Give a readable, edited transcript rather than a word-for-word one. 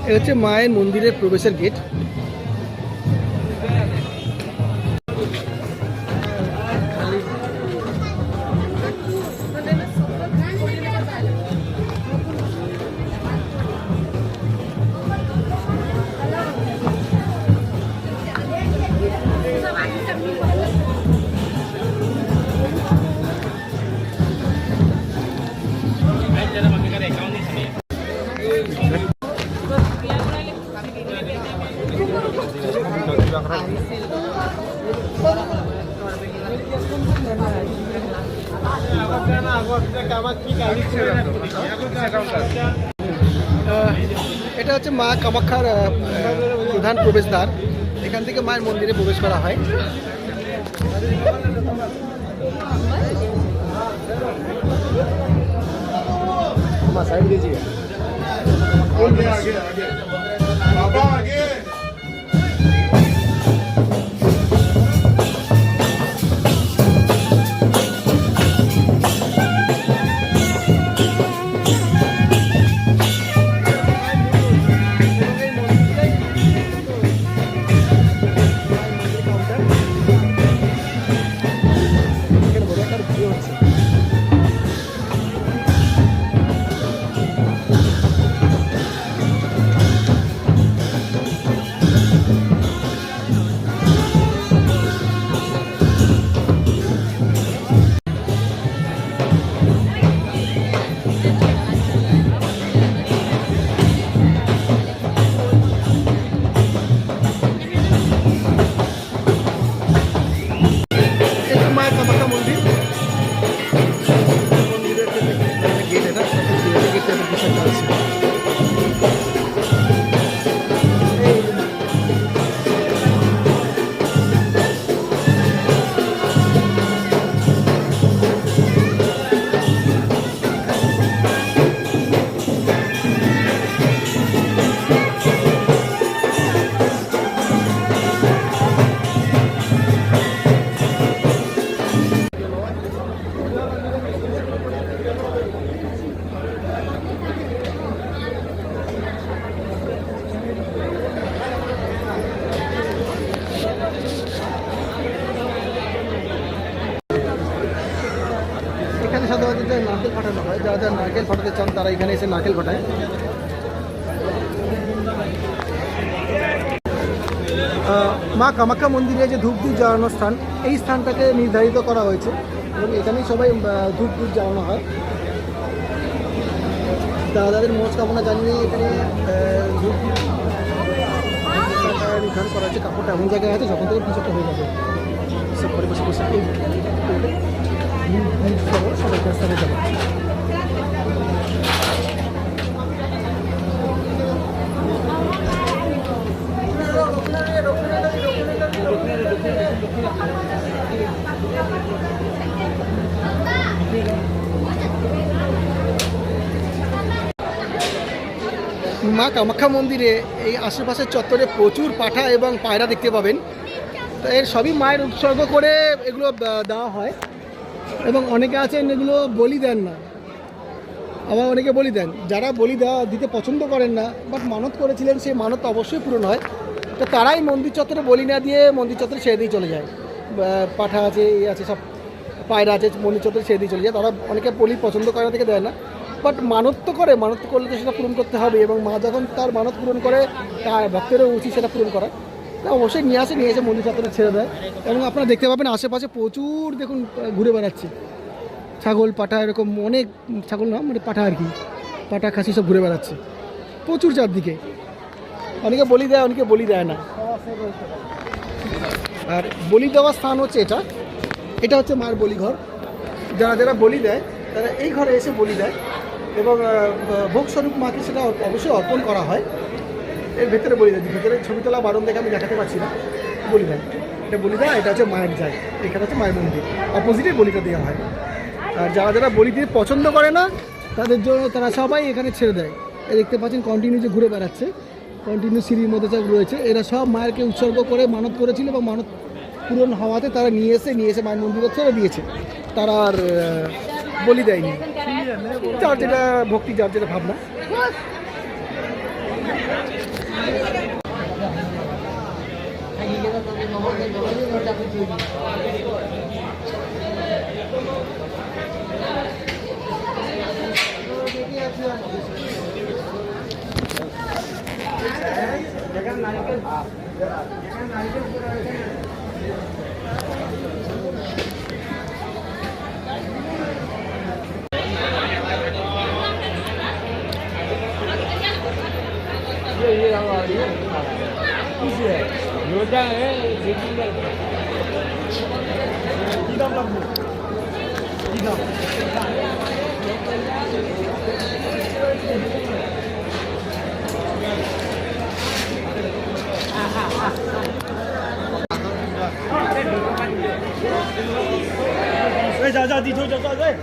এটা হচ্ছে মায়ের মন্দিরের প্রবেশের গেট। এটা হচ্ছে মা কামাখ্যার প্রধান প্রবেশদ্বার। এখান থেকে মায়ের মন্দিরে প্রবেশ করা হয়। সাধারণত নারকেল ফাটানো হয়, যারা যারা নারকেল ফাটাতে চান তারা এখানে এসে নারকেল ফাটায়। মা কামাখ্যা মন্দিরে যে ধূপ দ্বীপ জ্বালানোর স্থান, এই স্থানটাকে নির্ধারিত করা হয়েছে এবং এখানেই সবাই ধূপ দ্বীপ জ্বালানো হয়। দাদাদের মনস্কামনা জানিয়ে এখানে ধূপ নির্ধারণ করা হয়েছে। কাপড়টা এমন জায়গায় আছে যখন থেকে কিছুটা হয়ে যাবে সব করে বসে বসে সবাইকার স্থানে যাবে। মা কামাখ্যা মন্দিরে এই আশেপাশের চত্বরে প্রচুর পাঠা এবং পায়রা দেখতে পাবেন। তো এর সবই মায়ের উৎসর্গ করে এগুলো দেওয়া হয় এবং অনেকে আছেন এগুলো বলি দেন না, আবার অনেকে বলি দেন। যারা বলি দিতে পছন্দ করেন না বাট মানত করেছিলেন, সেই মানত অবশ্যই পূরণ হয়। তো তারাই মন্দির চত্বরে বলি না দিয়ে মন্দির চত্বরে ছেড়ে দিয়ে চলে যায়। পাঠা আছে, এই আছে, সব পায়রা আছে, মন্দির চত্বরে ছেড়ে দিয়ে চলে যায়। তারা অনেকে বলি পছন্দ করে না থেকে দেয় না, বাট মানত তো করে, মানত করলে তো সেটা পূরণ করতে হবে এবং মা যখন তার মানত পূরণ করে তার ভক্তেরও উচিত সেটা পূরণ করা। তা অবশ্যই নিয়ে এসে মন্দির চত্বরে ছেড়ে দেয় এবং আপনারা দেখতে পাবেন আশেপাশে প্রচুর দেখুন ঘুরে বেড়াচ্ছে ছাগল, পাঠা, এরকম অনেক ছাগল না মানে পাঠা আর কি, পাঠা খাসি সব ঘুরে বেড়াচ্ছে প্রচুর চারদিকে। অনেকে বলি দেয়, অনেকে বলি দেয় না। আর বলি দেওয়ার স্থান হচ্ছে এটা হচ্ছে মায়ের বলিঘর। যারা যারা বলি দেয় তারা এই ঘরে এসে বলি দেয় এবং ভোগস্বরূপ মাকে সেটা অবশ্যই অর্পণ করা হয়। এর ভেতরে বলি দেয়, ভেতরে ছবি তোলা বারণ দেখে আমি দেখাতে পারছি না। বলি দেয়, এটা বলি দেয়, এটা হচ্ছে মায়ের যায়, এখানে হচ্ছে মায়ের মন্দির, অপোজিটে বলিটা দেওয়া হয়। আর যারা যারা বলি দিয়ে পছন্দ করে না তাদের জন্য তারা সবাই এখানে ছেড়ে দেয়। দেখতে পাচ্ছেন কন্টিনিউ যে ঘুরে বেড়াচ্ছে, কন্টিনিউ সিঁড়ির মধ্যে সব রয়েছে। এরা সব মায়েরকে উৎসর্গ করে মানত করেছিল এবং মানত পূরণ হওয়াতে তারা নিয়ে এসে মায়ের মন্দিরে ছেড়ে দিয়েছে। তারা আর বলি দেয়নি, যার যেটা ভক্তি, যার যেটা ভাবনা। 哎，走走，地图走走，哎。